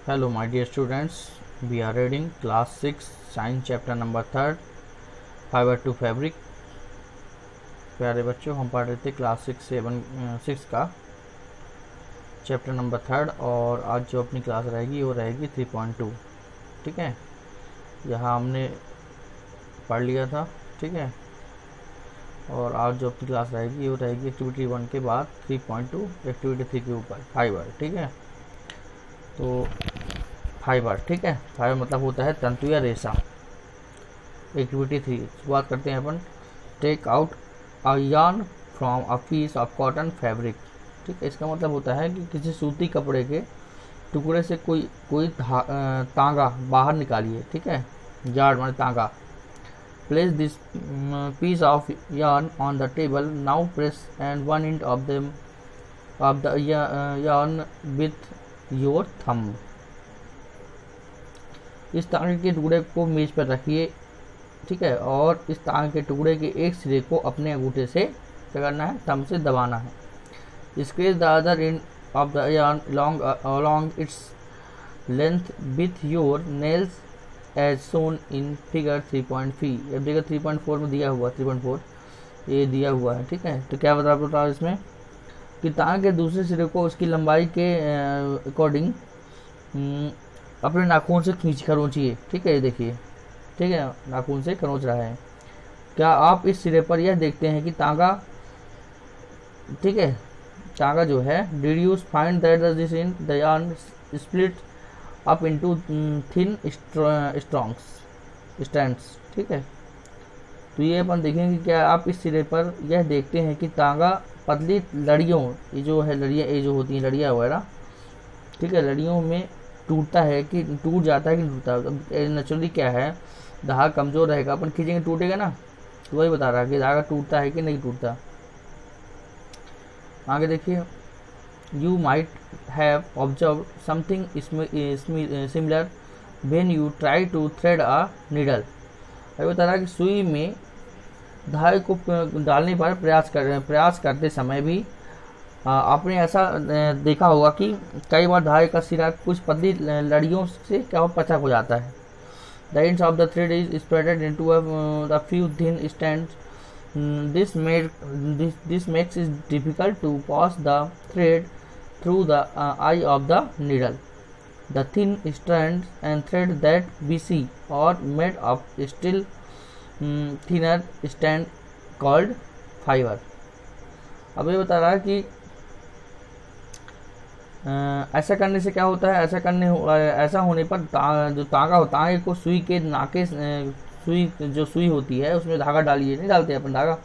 Hello my dear students, we are reading class 6 science chapter number 3 fiber to fabric। प्यारे बच्चों, हम पढ़ रहे थे क्लास 6 का चैप्टर नंबर 3 और आज जो अपनी क्लास रहेगी वो रहेगी 3.2। ठीक है, यहाँ हमने पढ़ लिया था। ठीक है, और आज जो अपनी क्लास रहेगी वो रहेगी एक्टिविटी 1 के बाद 3.2 एक्टिविटी 3 के ऊपर फाइबर। ठीक है, तो फाइबर, ठीक है, फाइबर मतलब होता है तंतु या रेशा। एक्टिविटी 3 शुरुआत करते हैं अपन। Take out a yarn from a piece of cotton fabric. ठीक है, इसका मतलब होता है कि किसी सूती कपड़े के टुकड़े से कोई तांगा बाहर निकालिए। ठीक है, यार्न माने तांगा। Place this piece of yarn on the table. Now press end one end of the yarn with your thumb. इस तांगे के टुकड़े को मेज पर रखिए। ठीक है, और इस तांगे के टुकड़े के एक सिरे को अपने अंगूठे से क्या करना है, थंब से दबाना है। Scratch the other and of the yarn along its length with your nails as shown in figure 3.3। अब देखिए 3.4 में दिया हुआ 3.4 ये दिया हुआ है। ठीक है, तो क्या बता इसमें कि तांगे के दूसरे सिरे को उसकी लंबाई के अकॉर्डिंग अपने नाखून से खरोंचिए। ठीक है, ये देखिए, ठीक है, नाखून से खरोंच रहा है। क्या आप इस सिरे पर यह देखते हैं कि तांगा, ठीक है, तांगा जो है deduce find that this in the yarn split up into thin strands. ठीक है, तो ये अपन देखेंगे क्या आप इस सिरे पर यह देखते हैं कि तांगा पतली लड़ियों, ये जो है लड़ियाँ, ये जो होती हैं लड़ियाँ वगैरह, ठीक है, लड़ियों में टूटता है कि टूट जाता है कि टूटता है। नेचुरली क्या है, धागा कमजोर रहेगा, अपन खींचेंगे टूटेगा ना, तो वही बता रहा है कि धागा टूटता है कि नहीं टूटता। आगे देखिए, you might have observe something similar when you try to thread a needle. अभी बता रहा है कि सुई में धागे को डालने पर प्रयास करते समय भी आपने ऐसा देखा होगा कि कई बार धागे का सिरा कुछ पतली लड़ियों से क्या पचक हो जाता है। The ends of the thread is spreaded into a few thin strands. This makes it difficult to pass the thread through the eye of the needle. The thin strands and thread that we see are made of still thinner strand called fibre. अब ये बता रहा है कि ऐसा करने से क्या होता है, ऐसा होने पर जो तांगा होता है को सुई के नाके सुई होती है उसमें धागा डालिए, नहीं डालते अपन धागा,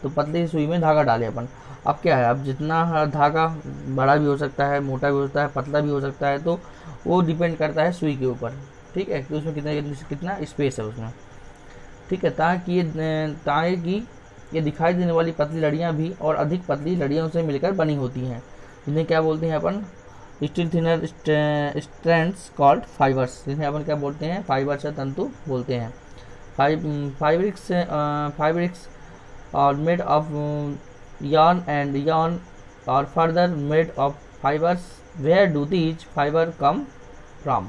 तो पतली सुई में धागा डाले अपन। अब क्या है, अब जितना धागा बड़ा भी हो सकता है, मोटा भी हो सकता है, पतला भी हो सकता है, तो वो डिपेंड करता है सुई के ऊपर। ठीक है, कि उसमें कितना स्पेस है उसमें। ठीक है, ताकि तांगे की ये दिखाई देने वाली पतली लड़ियाँ भी और अधिक पतली लड़ियों से मिलकर बनी होती हैं, जिन्हें क्या बोलते हैं अपन, still thinner strands called fibres, जिन्हें अपन क्या बोलते हैं, फाइबर्स या तंतु बोलते हैं। Fabrics are made of yarn and yarn are further made of fibers। where do these fiber come from।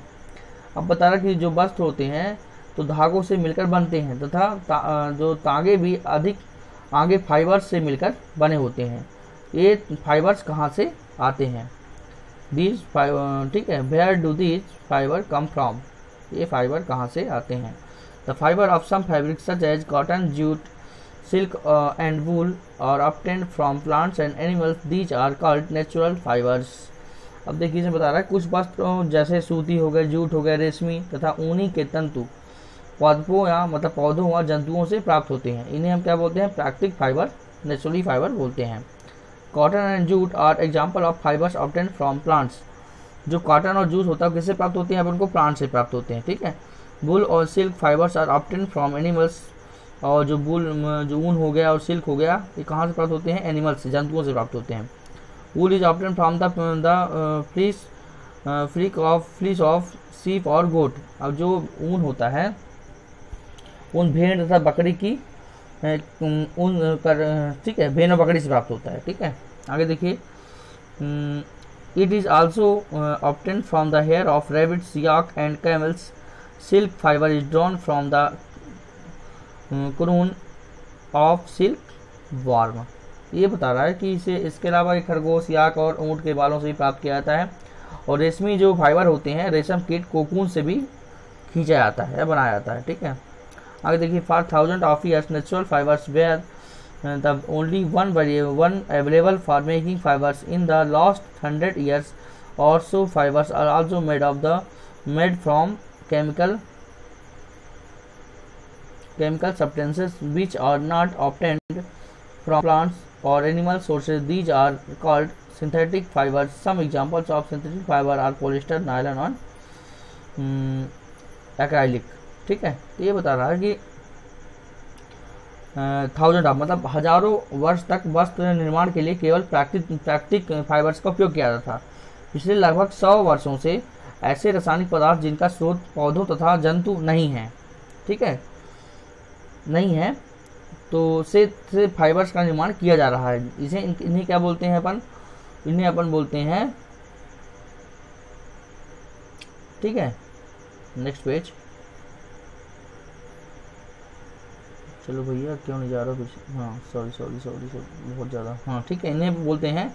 अब बता रहा कि जो वस्त्र होते हैं तो धागों से मिलकर बनते हैं तथा जो तांगे भी अधिक आगे फाइबर्स से मिलकर बने होते हैं। ये फाइबर्स कहाँ से आते हैं, दीज फाइबर, ठीक है, where do these fibre come from, ये फाइबर कहाँ से आते हैं। The fibre of some fabric such as cotton, jute, silk and wool are obtained from plants and animals. These are called natural fibres. अब देखिए इसमें बता रहा है कुछ वस्त्र जैसे सूती हो गए, जूट हो गए, रेशमी तथा ऊनी के तंतु पौधों या मतलब पौधों और जंतुओं से प्राप्त होते हैं। इन्हें हम क्या बोलते हैं, प्राकृतिक फाइबर, नेचुरली फाइबर बोलते हैं। Cotton and jute are example of fibres obtained from plants. जो कॉटन और जूट होता है किससे प्राप्त होते हैं, अपन को प्लांट से प्राप्त होते हैं। ठीक है, वूल और silk fibres are obtained from animals. और जो ऊन हो गया और सिल्क हो गया, ये कहाँ से प्राप्त होते हैं, एनिमल्स से, जंतुओं से प्राप्त होते हैं। वूल is obtained from the fleece of सीप और गोट। अब जो ऊन होता है ऊन भेड़ तथा बकरी की ऊन कर, ठीक है, भेड़ और बकरी से प्राप्त होता है। ठीक है, आगे देखिए, It is also obtained from the hair of rabbits, yak and camels. Silk fiber is drawn from the crown of silkworm. ये बता रहा है कि इसे इसके अलावा खरगोश, याक और ऊँट के बालों से भी प्राप्त किया जाता है। और रेशमी जो फाइबर होते हैं रेशम कीट कोकून से भी खींचा जाता है या बनाया जाता है। ठीक है, आगे देखिए, for 1000 of years natural fibres were the only one available for making fibers. In the last 100 years or so, fibers are also made from chemical substances which are not obtained from plants or animal sources. These are called synthetic fibers. Some examples of synthetic fiber are polyester, nylon and acrylic. ठीक है, तो ये बता रहा है कि 1000 मतलब हजारों वर्ष तक वस्त्र निर्माण के लिए केवल प्राकृतिक फाइबर्स का उपयोग किया जाता था। पिछले लगभग 100 वर्षों से ऐसे रासायनिक पदार्थ जिनका स्रोत पौधों तथा जंतु नहीं है, ठीक है, नहीं है, तो से फाइबर्स का निर्माण किया जा रहा है। इसे इन्हें क्या बोलते हैं अपन? इन्हें अपन बोलते हैं, ठीक है, नेक्स्ट पेज। चलो भैया क्यों नहीं जा रहा कुछ, हाँ सॉरी बहुत ज़्यादा, हाँ ठीक है, इन्हें बोलते हैं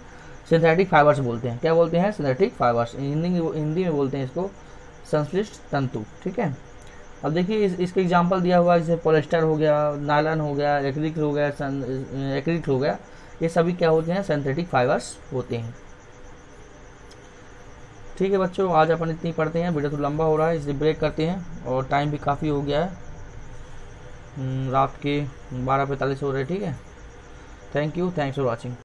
सिंथेटिक फाइबर्स बोलते हैं। क्या बोलते हैं? Synthetic fibres. हिंदी में बोलते हैं इसको संश्लिष्ट तंतु। ठीक है, अब देखिए इसके एग्जांपल दिया हुआ है, जैसे पॉलिस्टर हो गया, नायलॉन हो गया, एक्रिलिक हो गया, ये सभी क्या होते हैं? सिंथेटिक फाइबर्स होते हैं। ठीक है बच्चों, आज अपन इतनी पढ़ते हैं, वीडियो तो लंबा हो रहा है इसलिए ब्रेक करते हैं और टाइम भी काफ़ी हो गया है, रात के 12:45 हो रहे। ठीक है, thank you, thanks for watching.